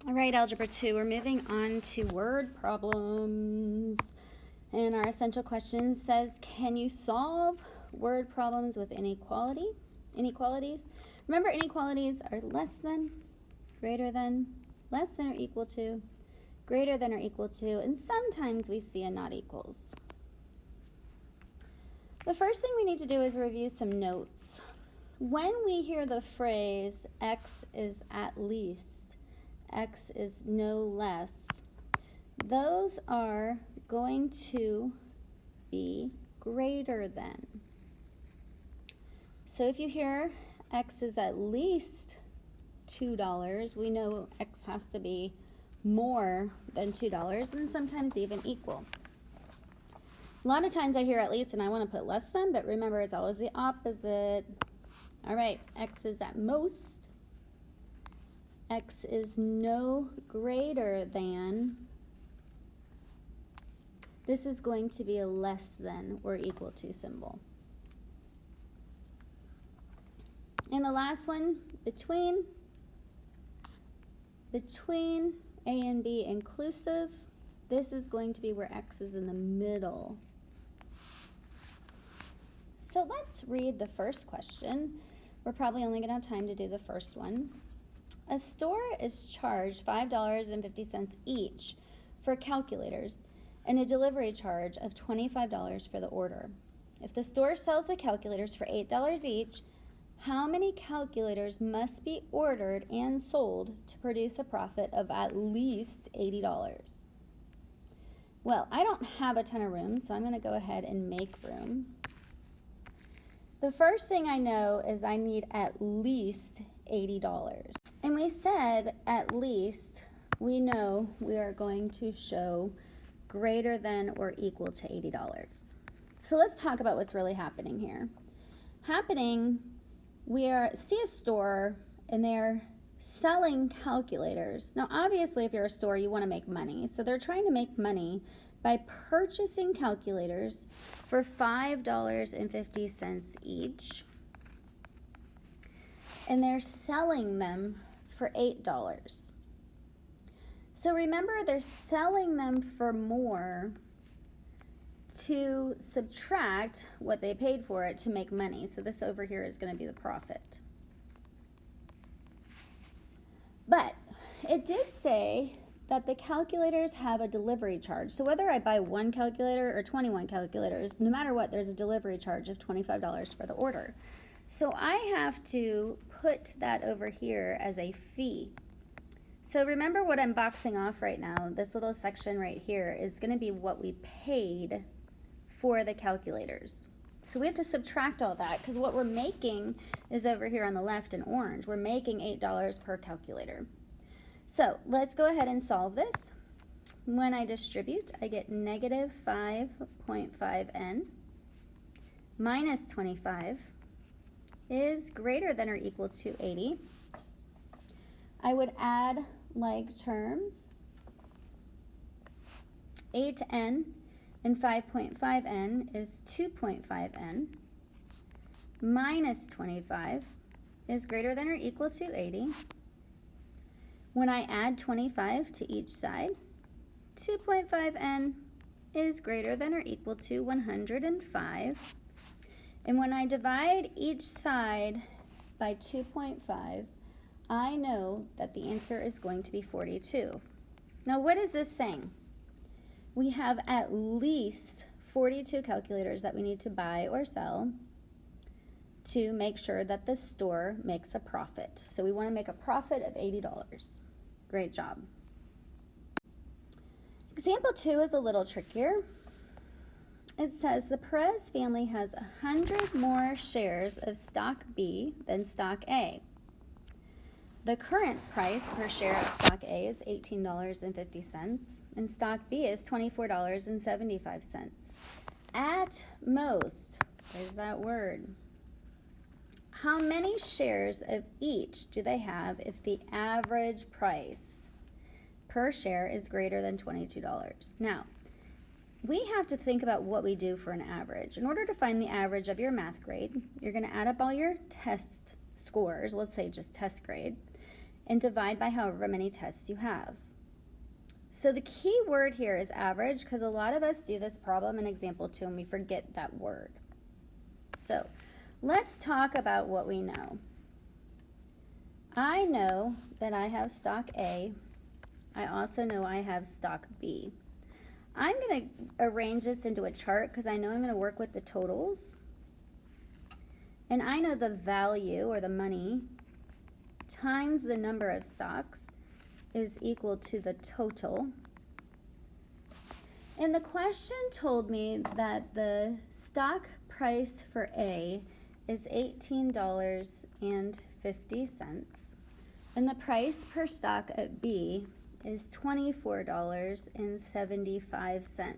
All right, Algebra 2, we're moving on to word problems. And our essential question says, can you solve word problems with inequalities? Remember, inequalities are less than, greater than, less than or equal to, greater than or equal to, and sometimes we see a not equals. The first thing we need to do is review some notes. When we hear the phrase x is at least, x is no less, those are going to be greater than. So if you hear x is at least $2, we know x has to be more than $2 and sometimes even equal. A lot of times I hear at least and I want to put less than, but remember it's always the opposite. All right, x is at most, x is no greater than. This is going to be a less than or equal to symbol. And the last one, between A and B inclusive, this is going to be where x is in the middle. So let's read the first question. We're probably only going to have time to do the first one. A store is charged $5.50 each for calculators and a delivery charge of $25 for the order. If the store sells the calculators for $8 each, how many calculators must be ordered and sold to produce a profit of at least $80? Well, I don't have a ton of room, so I'm going to go ahead and make room. The first thing I know is I need at least $80. And we said at least, we know we are going to show greater than or equal to $80. So let's talk about what's really happening here. We see a store and they're selling calculators. Now obviously if you're a store you want to make money, so they're trying to make money by purchasing calculators for $5.50 each, and they're selling them for $8. So remember, they're selling them for more to subtract what they paid for it to make money. So this over here is going to be the profit. But it did say that the calculators have a delivery charge. So whether I buy one calculator or 21 calculators, no matter what, there's a delivery charge of $25 for the order. So I have to put that over here as a fee. So remember what I'm boxing off right now, this little section right here is going to be what we paid for the calculators. So we have to subtract all that because what we're making is over here on the left in orange. We're making $8 per calculator. So let's go ahead and solve this. When I distribute, I get negative 5.5n minus 25 is greater than or equal to 80. I would add like terms. 8n and 5.5n is 2.5n minus 25 is greater than or equal to 80. When I add 25 to each side, 2.5n is greater than or equal to 105. And when I divide each side by 2.5, I know that the answer is going to be 42. Now what is this saying? We have at least 42 calculators that we need to buy or sell to make sure that the store makes a profit. So we want to make a profit of $80. Great job. Example 2 is a little trickier. It says the Perez family has 100 more shares of stock B than stock A. The current price per share of stock A is $18.50 and stock B is $24.75. At most, there's that word. How many shares of each do they have if the average price per share is greater than $22? Now, we have to think about what we do for an average. In order to find the average of your math grade, you're going to add up all your test scores, let's say just test grade, and divide by however many tests you have. So the key word here is average, because a lot of us do this problem in example 2 and we forget that word. So let's talk about what we know. I know that I have stock A. I also know I have stock B. I'm going to arrange this into a chart because I know I'm going to work with the totals. And I know the value, or the money, times the number of stocks is equal to the total. And the question told me that the stock price for A is $18.50, and the price per stock at B is $24.75.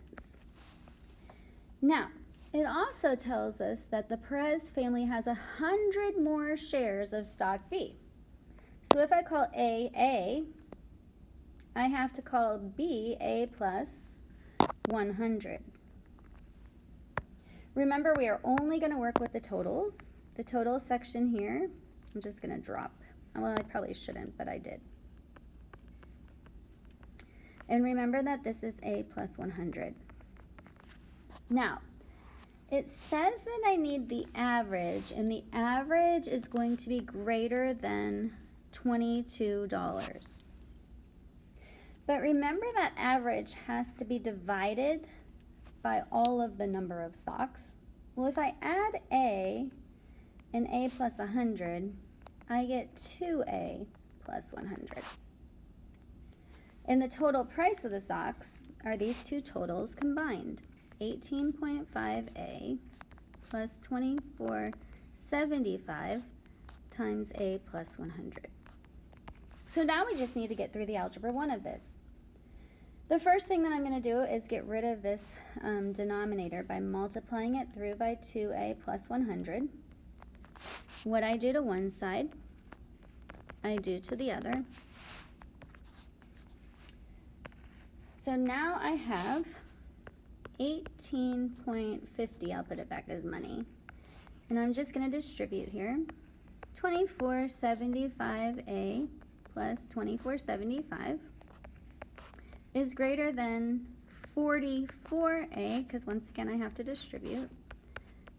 Now, it also tells us that the Perez family has 100 more shares of stock B. So if I call A, I have to call B A plus 100. Remember, we are only going to work with the totals. The total section here, I'm just going to drop. Well, I probably shouldn't, but I did. And remember that this is A plus 100. Now, it says that I need the average, and the average is going to be greater than $22. But remember that average has to be divided by all of the number of stocks. Well, if I add A and A plus 100, I get 2A plus 100. And the total price of the stocks are these two totals combined. 18.5A plus 24.75 times A plus 100. So now we just need to get through the algebra 1 of this. The first thing that I'm going to do is get rid of this denominator by multiplying it through by 2A plus 100. What I do to one side, I do to the other. So now I have 18.50, I'll put it back as money. And I'm just going to distribute here. 24.75A plus 24.75 is greater than 44A, because once again I have to distribute,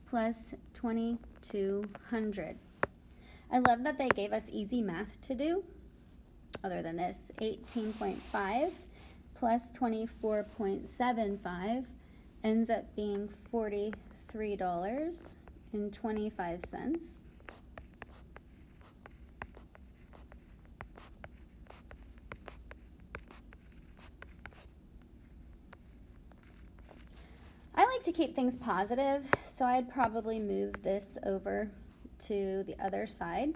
plus 2,200. I love that they gave us easy math to do, other than this. 18.5 plus 24.75 ends up being $43.25. I like to keep things positive, so I'd probably move this over to the other side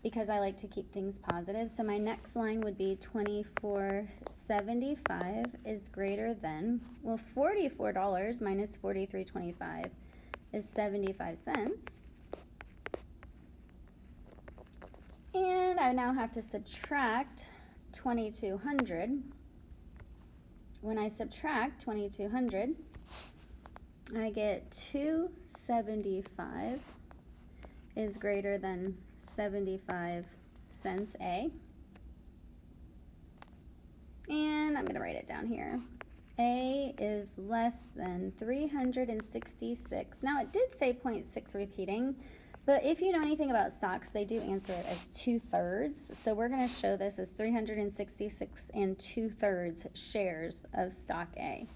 because I like to keep things positive. So my next line would be 24.75 is greater than, well, $44 minus 43.25 is 75 cents. And I now have to subtract 2,200. When I subtract 2,200, I get 275 is greater than 75 cents A. And I'm going to write it down here. A is less than 366. Now it did say 0.6 repeating, but if you know anything about stocks, they do answer it as 2/3. So we're going to show this as 366 and 2/3 shares of stock A.